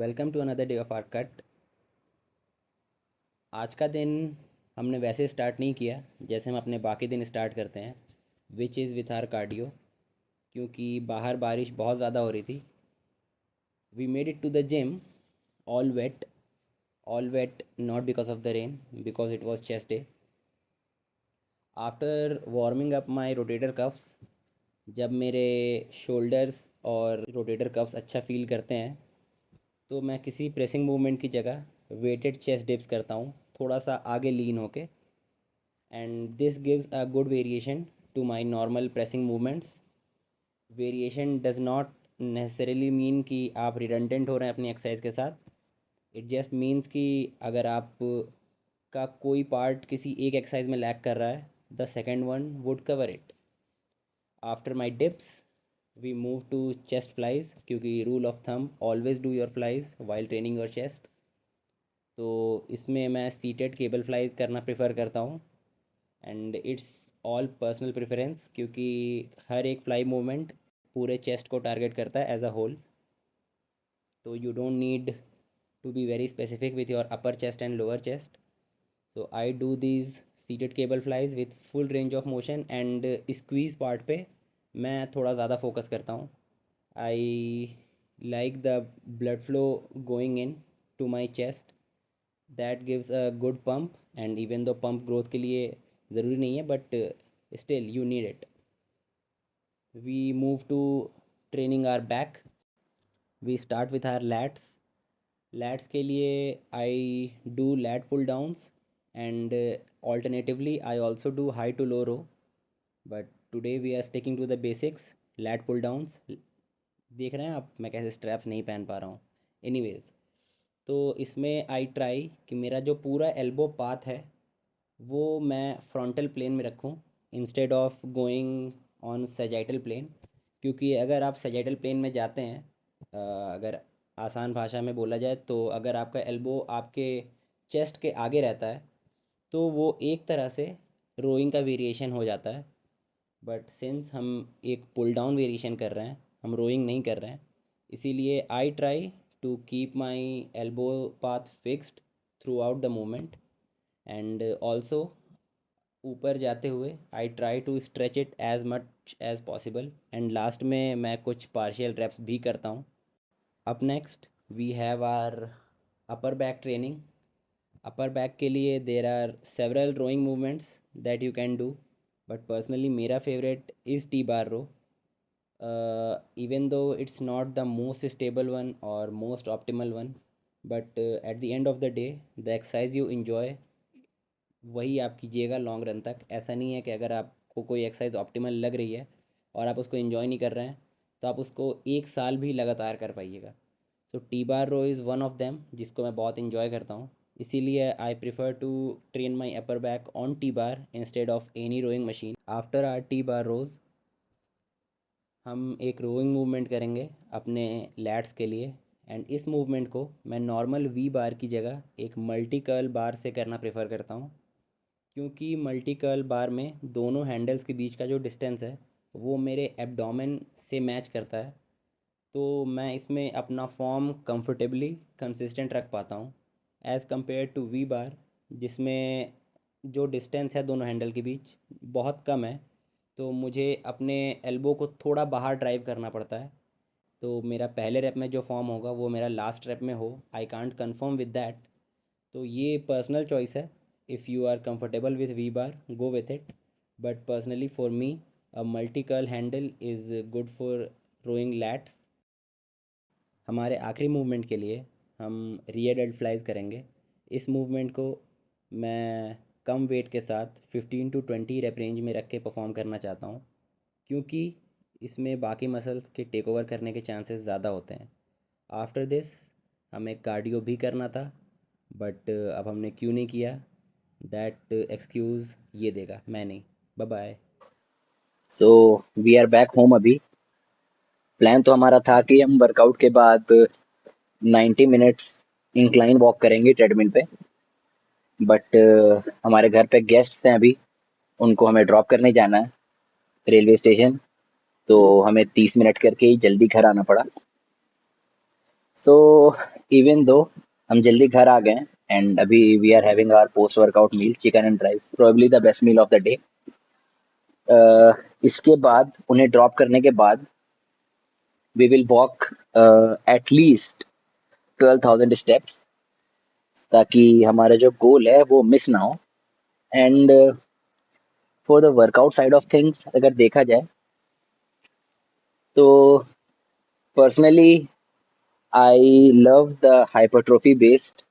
Welcome to another day of our cut. आज का दिन हमने वैसे स्टार्ट नहीं किया जैसे हम अपने बाकी दिन स्टार्ट करते हैं, which is with our cardio. क्योंकि बाहर बारिश बहुत ज़्यादा हो रही थी। We made it to the gym all wet, all wet not because of the rain, because it was chest day. After warming up my rotator cuffs, जब मेरे शोल्डर्स और रोटेटर कफ्स अच्छा फील करते हैं तो मैं किसी प्रेसिंग मूवमेंट की जगह वेटेड चेस्ट डिप्स करता हूँ, थोड़ा सा आगे लीन होके। And this gives a good variation to my normal pressing movements. Variation does not necessarily mean कि आप रिडंडेंट हो रहे हैं अपनी एक्सरसाइज के साथ। इट जस्ट मीन्स कि अगर आप का कोई पार्ट किसी एक एक्सरसाइज में लैग कर रहा है, the second one would cover it. After my dips we move to chest flies, क्योंकि rule of thumb always do your flies while training your chest. तो इसमें मैं सीटेड केबल फ्लाइज करना प्रेफर करता हूँ। And it's all personal preference, क्योंकि हर एक फ्लाई मूवमेंट पूरे चेस्ट को टारगेट करता है एज अ होल। तो you don't need to be very specific with your upper chest and lower chest. So I do these seated cable flies with full range of motion. And squeeze part पे मैं थोड़ा ज़्यादा focus करता हूँ। I like the blood flow going in to my chest, that gives a good pump. And even though pump growth के लिए ज़रूरी नहीं है, but still you need it. We move to training our back. We start with our lats. Lats के लिए आई do lat pull downs, and alternatively I also do high to low row. But today we are sticking to the basics, lat pull downs. देख रहे हैं आप मैं कैसे straps नहीं पहन पा रहा हूँ। एनीवेज, तो इसमें आई ट्राई कि मेरा जो पूरा एल्बो पाथ है वो मैं फ्रंटल प्लेन में रखूं, instead of going on sagittal plane. क्योंकि अगर आप सैजिटल प्लेन में जाते हैं, अगर आसान भाषा में बोला जाए तो अगर आपका एल्बो आपके चेस्ट के आगे रहता है तो वो एक तरह से रोइंग का वेरिएशन हो जाता है। बट सिंस हम एक पुल डाउन वेरिएशन कर रहे हैं, हम रोइंग नहीं कर रहे हैं, इसीलिए I try to keep my elbow path fixed throughout the moment. And also ऊपर जाते हुए I try to stretch it as much as possible. And last में मैं कुछ पार्शियल रेप्स भी करता हूँ। Up next we have our upper back training. Upper back के लिए there are several rowing movements that you can do, but personally मेरा favourite is T bar row. Even though it's not the most stable one or most optimal one, but at the end of the day the exercise you enjoy वही आप कीजिएगा long run तक। ऐसा नहीं है कि अगर आपको कोई एक्सरसाइज ऑप्टिमल लग रही है और आप उसको इन्जॉय नहीं कर रहे हैं तो आप उसको एक साल भी लगातार कर पाइएगा। So T bar row is one of them जिसको मैं बहुत इन्जॉय करता हूँ। इसीलिए I prefer to train my upper back on T bar instead of any rowing machine. After our T bar rows हम एक रोइंग मूवमेंट करेंगे अपने लैट्स के लिए। एंड इस मूवमेंट को मैं नॉर्मल वी बार की जगह एक मल्टी कर्ल बार से करना प्रेफर करता हूँ। क्योंकि मल्टी कर्ल बार में दोनों हैंडल्स के बीच का जो डिस्टेंस है वो मेरे एब्डोमेन से मैच करता है। तो मैं इसमें अपना फॉर्म कंफर्टेबली कंसिस्टेंट रख पाता हूँ एज़ कम्पेयर टू वी बार, जिसमें जो डिस्टेंस है दोनों हैंडल के बीच बहुत कम है। तो मुझे अपने एल्बो को थोड़ा बाहर ड्राइव करना पड़ता है। तो मेरा पहले रैप में जो फॉर्म होगा वो मेरा लास्ट रैप में हो, I can't confirm with that. तो ये पर्सनल चॉइस है। If you are comfortable with V bar go with it, but personally for me a multi curl handle is good for rowing lats. हमारे आखिरी movement के लिए हम rear dealt flies करेंगे। इस मूवमेंट को मैं कम वेट के साथ 15 to 20 रेप रेंज में रख के परफॉर्म करना चाहता हूँ, क्योंकि इसमें बाकी मसल्स के टेक ओवर करने के चांसेस ज़्यादा होते हैं। आफ्टर दिस हमें कार्डियो भी करना था, बट अब हमने क्यों नहीं किया, दैट एक्सक्यूज़ ये देगा मैं नहीं। Bye bye. So we are back home अभी। प्लान तो हमारा था कि हम वर्कआउट के बाद 90 मिनट्स इंक्लाइन वॉक करेंगे ट्रेडमिल पे। बट हमारे घर पे गेस्ट्स हैं अभी, उनको हमें ड्रॉप करने जाना है रेलवे स्टेशन। तो हमें 30 मिनट करके ही जल्दी घर आना पड़ा। सो इवन दो हम जल्दी घर आ गए एंड अभी we are having our post workout meal chicken and rice probably the best meal of the day. इसके बाद उन्हें ड्रॉप करने के बाद we will walk at least 12,000 steps ताकि हमारा जो गोल है वो मिस ना हो। And for the workout side of things अगर देखा जाए तो personally I love the hypertrophy based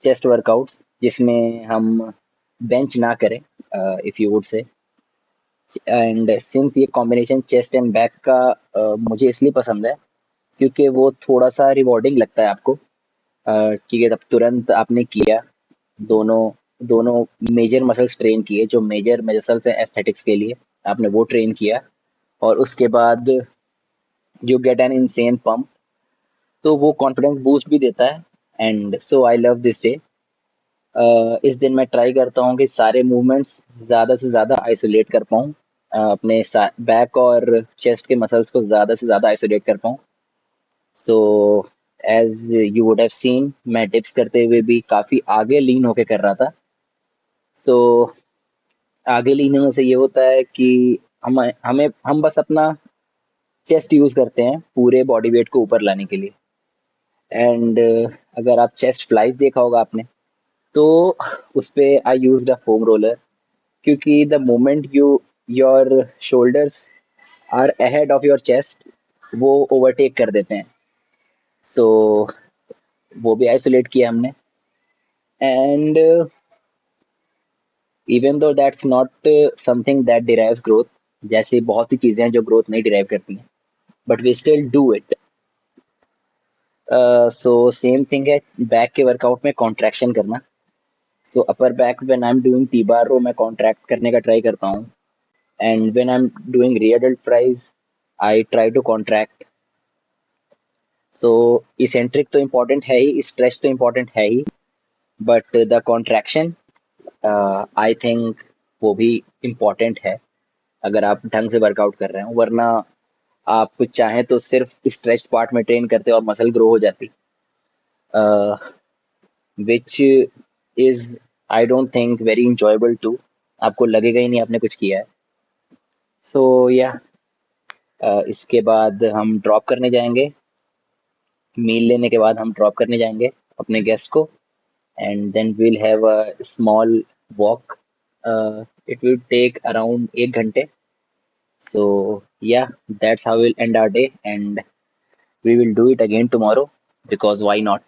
chest workouts जिसमें हम बेंच ना करें if you would say. And since ये कॉम्बिनेशन चेस्ट एंड बैक का मुझे इसलिए पसंद है क्योंकि वो थोड़ा सा रिवॉर्डिंग लगता है आपको कि तब तुरंत आपने किया दोनों दोनों मेजर मसल्स ट्रेन किए जो मेजर मसल्स हैं एस्थेटिक्स के लिए आपने वो ट्रेन किया और उसके बाद you get an insane pump तो वो कॉन्फिडेंस बूस्ट भी देता है। And so I love this day. इस दिन मैं ट्राई करता हूँ कि सारे मूवमेंट्स ज़्यादा से ज़्यादा आइसोलेट कर पाऊँ अपने बैक और चेस्ट के मसल्स को ज़्यादा से ज़्यादा आइसोलेट कर पाऊँ। So as you would have seen मैं डिप्स करते हुए भी काफ़ी आगे लीन होके कर रहा था। सो आगे लीन होने से ये होता है कि हम हमें हम बस अपना चेस्ट यूज़ करते हैं पूरे बॉडी वेट को ऊपर लाने के लिए। एंड अगर आप चेस्ट फ्लाइज देखा होगा आपने तो उस पे I used a foam roller क्योंकि the moment your shoulders are ahead of your chest वो ओवरटेक कर देते हैं। सो वो भी आइसोलेट किया हमने। And even though that's not something that derives growth जैसे बहुत सी चीज़ें हैं जो ग्रोथ नहीं डिराइव करती हैं but we still do it. So same thing है बैक के वर्कआउट में कॉन्ट्रैक्शन करना। So upper back when I am doing T bar row मैं कॉन्ट्रैक्ट करने का ट्राई करता हूँ। And when I am doing rear delt flies I try to contract. So eccentric तो इम्पोर्टेंट है ही स्ट्रेच तो इम्पोर्टेंट है ही but the contraction I think वो भी इम्पोर्टेंट है अगर आप ढंग से वर्कआउट कर रहे हो वरना आप चाहें तो सिर्फ स्ट्रेच पार्ट में ट्रेन करते और मसल ग्रो हो जाती which is I don't think very enjoyable too. आपको लगेगा ही नहीं आपने कुछ किया है। सो या इसके बाद हम ड्रॉप करने जाएंगे। मील लेने के बाद हम ड्रॉप करने जाएंगे अपने गेस्ट को and then we'll have a small walk. It will take around 1 घंटे। So yeah that's how will end our day and we will do it again tomorrow because why not?